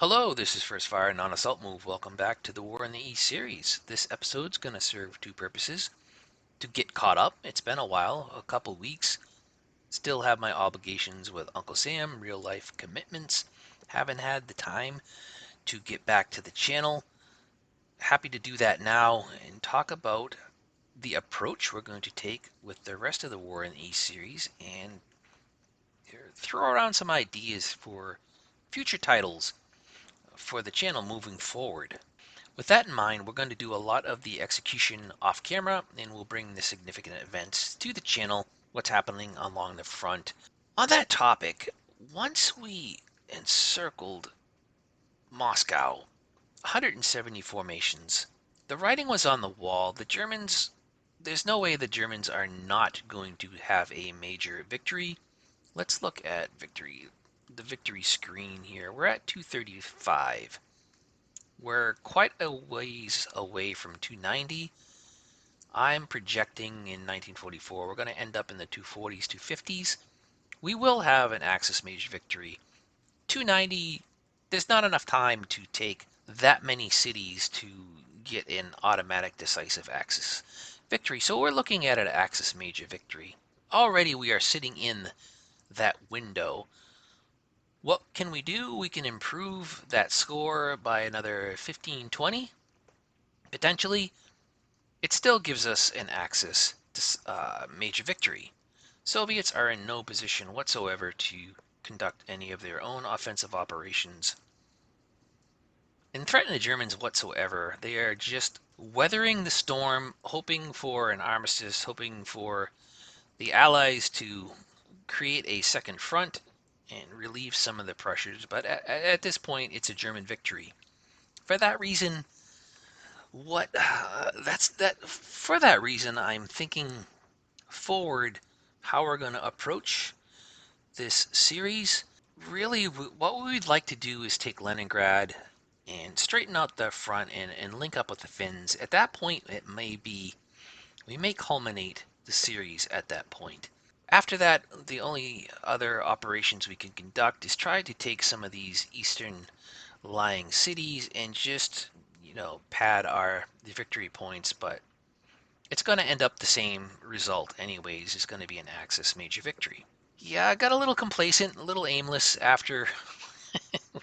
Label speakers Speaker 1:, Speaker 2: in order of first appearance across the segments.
Speaker 1: Hello, this is First Fire Non-Assault Move. Welcome back to the War in the East series. This episode's going to serve two purposes. To get caught up, it's been a while, a couple weeks. Still have my obligations with Uncle Sam, real life commitments. Haven't had the time to get back to the channel. Happy to do that now and talk about the approach we're going to take with the rest of the War in the East series and throw around some ideas for future titles for the channel moving forward. With that in mind, we're going to do a lot of the execution off camera, and we'll bring the significant events to the channel, what's happening along the front. On that topic, once we encircled Moscow, 170 formations, the writing was on the wall. The Germans, there's no way the Germans are not going to have a major victory. Let's look at the victory screen here. We're at 235. We're quite a ways away from 290. I'm projecting in 1944 we're going to end up in the 240s, 250s. We will have an Axis major victory. 290, there's not enough time to take that many cities to get an automatic decisive Axis victory. So we're looking at an Axis major victory. Already we are sitting in that window. What can we do? We can improve that score by another 15, 20, potentially. It still gives us an Axis major victory. Soviets are in no position whatsoever to conduct any of their own offensive operations and threaten the Germans whatsoever. They are just weathering the storm, hoping for an armistice, hoping for the Allies to create a second front and relieve some of the pressures. But at this point, it's a German victory. For that reason, For that reason, I'm thinking forward how we're going to approach this series. Really, what we'd like to do is take Leningrad and straighten out the front and link up with the Finns. At that point, we may culminate the series at that point. After that, the only other operations we can conduct is try to take some of these eastern lying cities and just, pad the victory points, but it's going to end up the same result anyways. It's going to be an Axis major victory. Yeah, I got a little complacent, a little aimless after we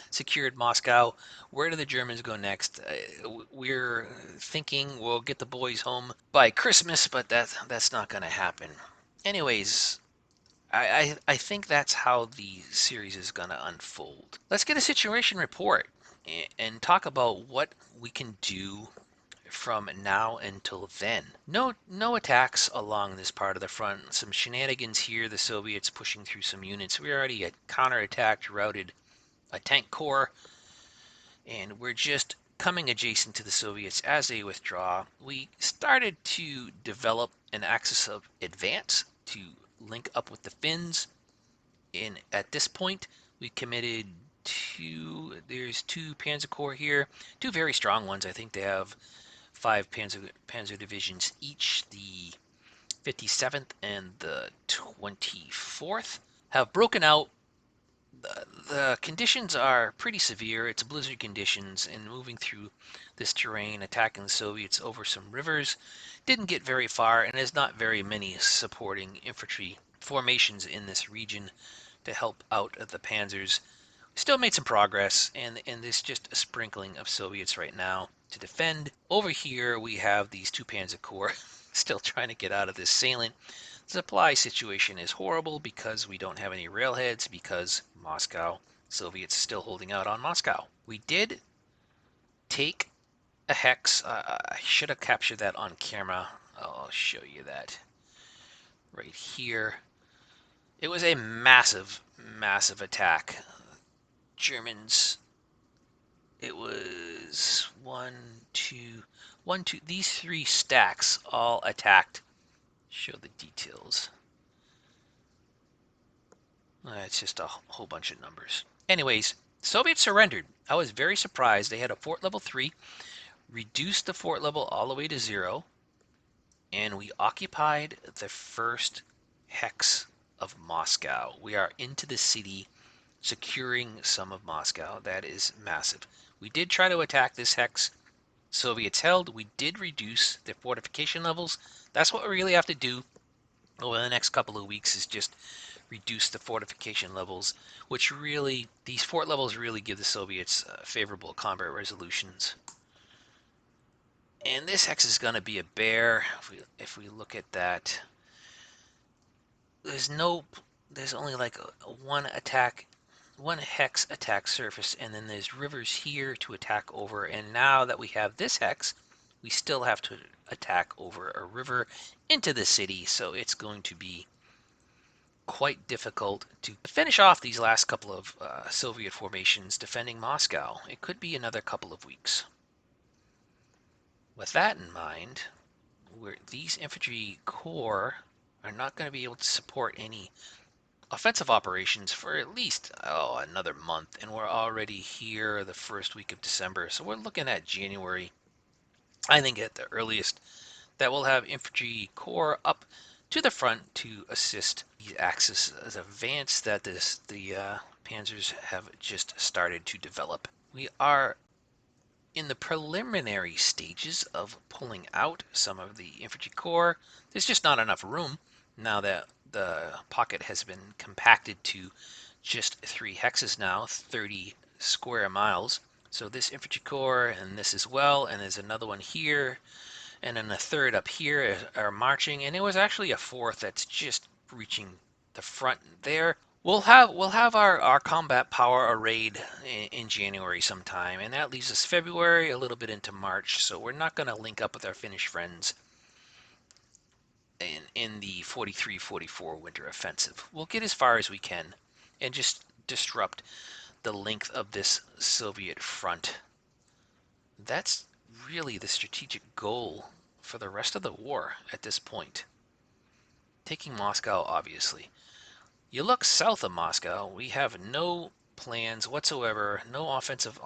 Speaker 1: secured Moscow. Where do the Germans go next? We're thinking we'll get the boys home by Christmas, but that's not going to happen. Anyways, I think that's how the series is going to unfold. Let's get a situation report and talk about what we can do from now until then. No attacks along this part of the front. Some shenanigans here, the Soviets pushing through some units. We already had counterattacked, routed a tank corps, and we're just coming adjacent to the Soviets as they withdraw. We started to develop an axis of advance to link up with the Finns. And at this point, we committed there's two Panzer Corps here, two very strong ones. I think they have five Panzer divisions each. The 57th and the 24th have broken out. The conditions are pretty severe. It's blizzard conditions, and moving through this terrain, attacking the Soviets over some rivers, didn't get very far, and there's not very many supporting infantry formations in this region to help out the panzers. Still made some progress, and there's just a sprinkling of Soviets right now to defend. Over here, we have these two Panzer Corps still trying to get out of this salient. The supply situation is horrible because we don't have any railheads, because Moscow, Soviets still holding out on Moscow. We did take a hex. I should have captured that on camera. I'll show you that right here. It was a massive, massive attack. Germans, it was one, two, these three stacks all attacked. Show the details. It's just a whole bunch of numbers. Anyways, Soviets surrendered. I was very surprised. They had a fort level 3, reduced the fort level all the way to 0, and we occupied the first hex of Moscow. We are into the city. securing some of Moscow. That is massive. We did try to attack this hex. Soviets held. We did reduce their fortification levels. That's what we really have to do over the next couple of weeks, is just reduce the fortification levels, which really, these fort levels really give the Soviets favorable combat resolutions. And this hex is going to be a bear. If we look at that, there's no, there's only like one attack, one hex attack surface, and then there's rivers here to attack over. And now that we have this hex, we still have to attack over a river into the city, so it's going to be quite difficult to finish off these last couple of Soviet formations defending Moscow. It could be another couple of weeks. With that in mind, these infantry corps are not going to be able to support any offensive operations for at least another month, and we're already here the first week of December, so we're looking at January, I think, at the earliest, that we'll have infantry corps up to the front to assist the Axis advance that the panzers have just started to develop. We are in the preliminary stages of pulling out some of the infantry corps. There's just not enough room now that the pocket has been compacted to just 3 hexes now, 30 square miles. So this infantry corps and this as well, and there's another one here, and then a third up here are marching, and it was actually a fourth that's just reaching the front there. We'll have our combat power arrayed in January sometime, and that leaves us February, a little bit into March. So we're not going to link up with our Finnish friends in the 43-44 winter offensive. We'll get as far as we can and just disrupt the length of this Soviet front. That's really the strategic goal for the rest of the war at this point. Taking Moscow, obviously. You look south of Moscow, we have no plans whatsoever, no offensive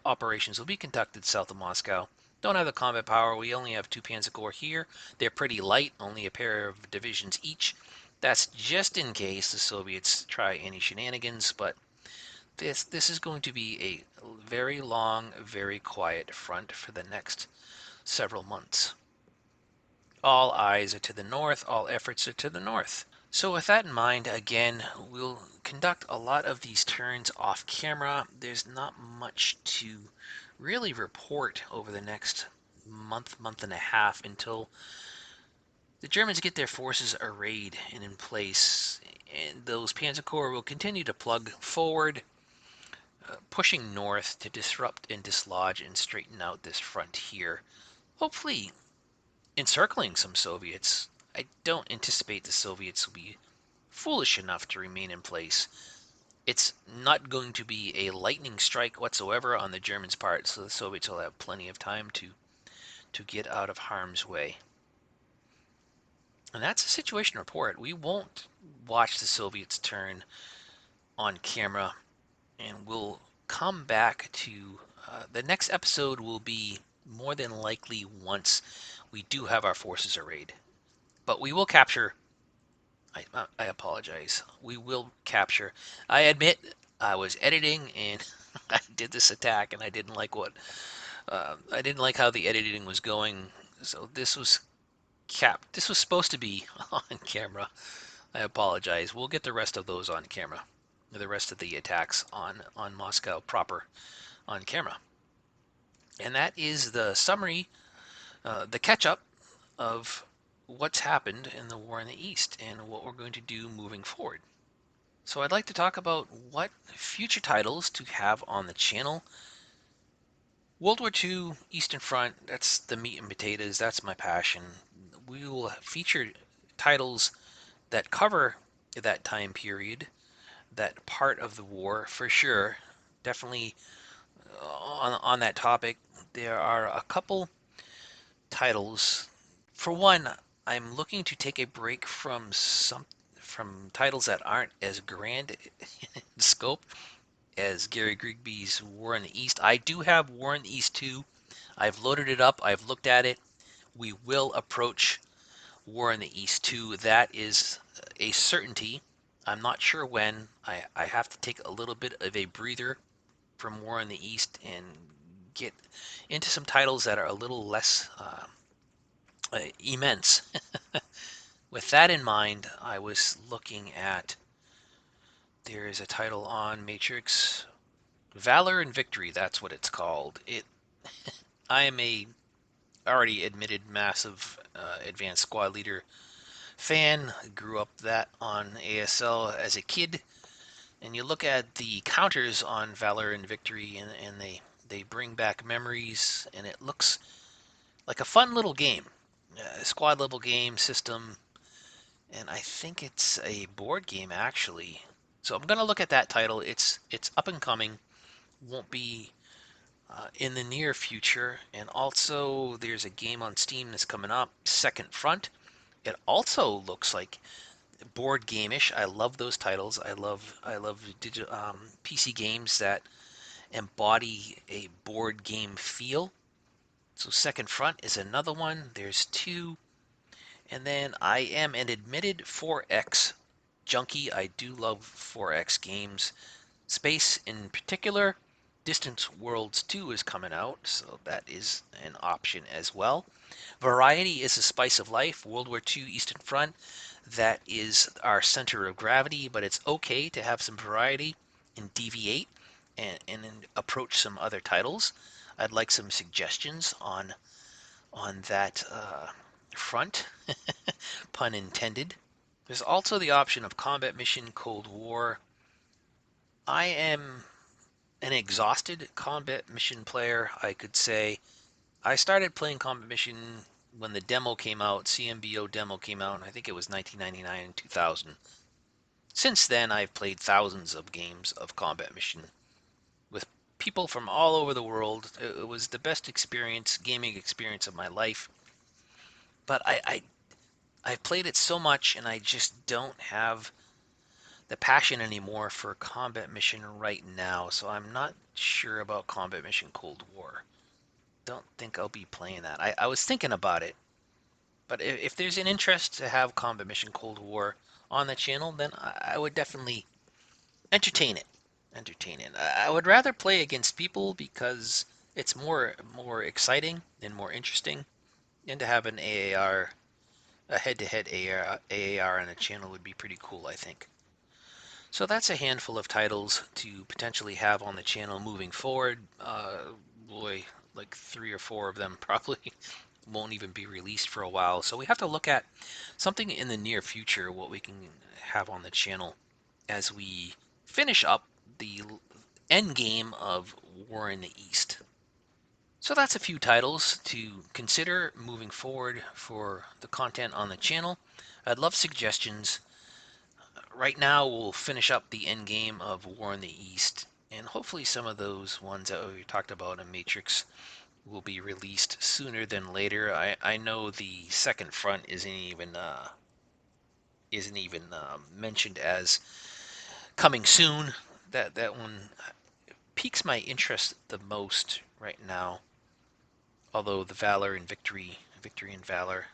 Speaker 1: operations will be conducted south of Moscow. Don't have the combat power, we only have 2 Panzer Corps here. They're pretty light, only a pair of divisions each. That's just in case the Soviets try any shenanigans, but this is going to be a very long, very quiet front for the next several months. All eyes are to the north, all efforts are to the north. So with that in mind, again, we'll conduct a lot of these turns off camera. There's not much to really report over the next month, month and a half until the Germans get their forces arrayed and in place. And those Panzer Corps will continue to plug forward, pushing north to disrupt and dislodge and straighten out this front here. Hopefully encircling some Soviets. I don't anticipate the Soviets will be foolish enough to remain in place. It's not going to be a lightning strike whatsoever on the Germans' part, so the Soviets will have plenty of time to get out of harm's way. And that's a situation report. We won't watch the Soviets turn on camera, and we'll come back to the next episode will be more than likely once we do have our forces arrayed. But we will capture. I apologize. We will capture. I admit I was editing and I did this attack and I didn't like I didn't like how the editing was going. So this was This was supposed to be on camera. I apologize. We'll get the rest of those on camera. The rest of the attacks on Moscow proper on camera. And that is the summary, the catch up of what's happened in the war in the East and what we're going to do moving forward. So I'd like to talk about what future titles to have on the channel. World War II, Eastern Front, that's the meat and potatoes, that's my passion. We will feature titles that cover that time period, that part of the war for sure. Definitely on that topic, there are a couple titles. For one, I'm looking to take a break from titles that aren't as grand in scope as Gary Grigby's War in the East. I do have War in the East 2. I've loaded it up. I've looked at it. We will approach War in the East 2. That is a certainty. I'm not sure when. I have to take a little bit of a breather from War in the East and get into some titles that are a little less immense. With that in mind, I was looking at, there is a title on Matrix, Valor and Victory, that's what it's called. I am a already admitted massive Advanced Squad Leader fan. Grew up that on ASL as a kid, and you look at the counters on Valor and Victory, and they bring back memories, and it looks like a fun little game, squad level game system, and I think it's a board game actually. So I'm gonna look at that title. It's up and coming. Won't be in the near future. And also, there's a game on Steam that's coming up, Second Front. It also looks like board game-ish. I love those titles. I love PC games that embody a board game feel. So Second Front is another one. There's two. And then I am an admitted 4X junkie. I do love 4X games. Space in particular. Distant Worlds 2 is coming out, so that is an option as well. Variety is the spice of life. World War II Eastern Front, that is our center of gravity, but it's okay to have some variety and deviate and approach some other titles. I'd like some suggestions on that front, pun intended. There's also the option of Combat Mission Cold War. I am an exhausted Combat Mission player, I could say. I started playing Combat Mission when the demo came out, CMBO demo came out, and I think it was 1999 and 2000. Since then, I've played thousands of games of Combat Mission with people from all over the world. It was the best gaming experience of my life. But I've played it so much, and I just don't have the passion anymore for Combat Mission right now. So I'm not sure about Combat Mission Cold War. Don't think I'll be playing that. I was thinking about it, but if there's an interest to have Combat Mission Cold War on the channel, then I would definitely entertain it. Entertain it. I would rather play against people because it's more exciting and more interesting, and to have an AAR, a head-to-head AAR on a channel would be pretty cool, I think. So that's a handful of titles to potentially have on the channel moving forward. Boy, like 3 or 4 of them probably won't even be released for a while. So we have to look at something in the near future, what we can have on the channel as we finish up the end game of War in the East. So that's a few titles to consider moving forward for the content on the channel. I'd love suggestions. Right now we'll finish up the end game of War in the East, and hopefully some of those ones that we talked about in Matrix will be released sooner than later. I know the Second Front isn't even mentioned as coming soon. That one piques my interest the most right now. Although the Valor and Victory and Valor,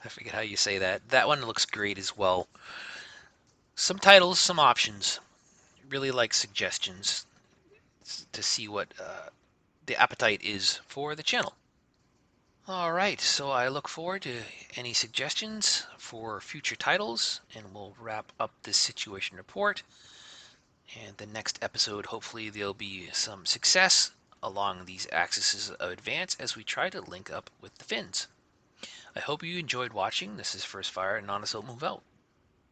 Speaker 1: I forget how you say that. That one looks great as well. Some titles, some options. Really like suggestions to see what the appetite is for the channel. All right, so I look forward to any suggestions for future titles, and we'll wrap up this situation report. And the next episode, hopefully there'll be some success along these axes of advance as we try to link up with the Finns. I hope you enjoyed watching. This is First Fire, and Nanaso move out.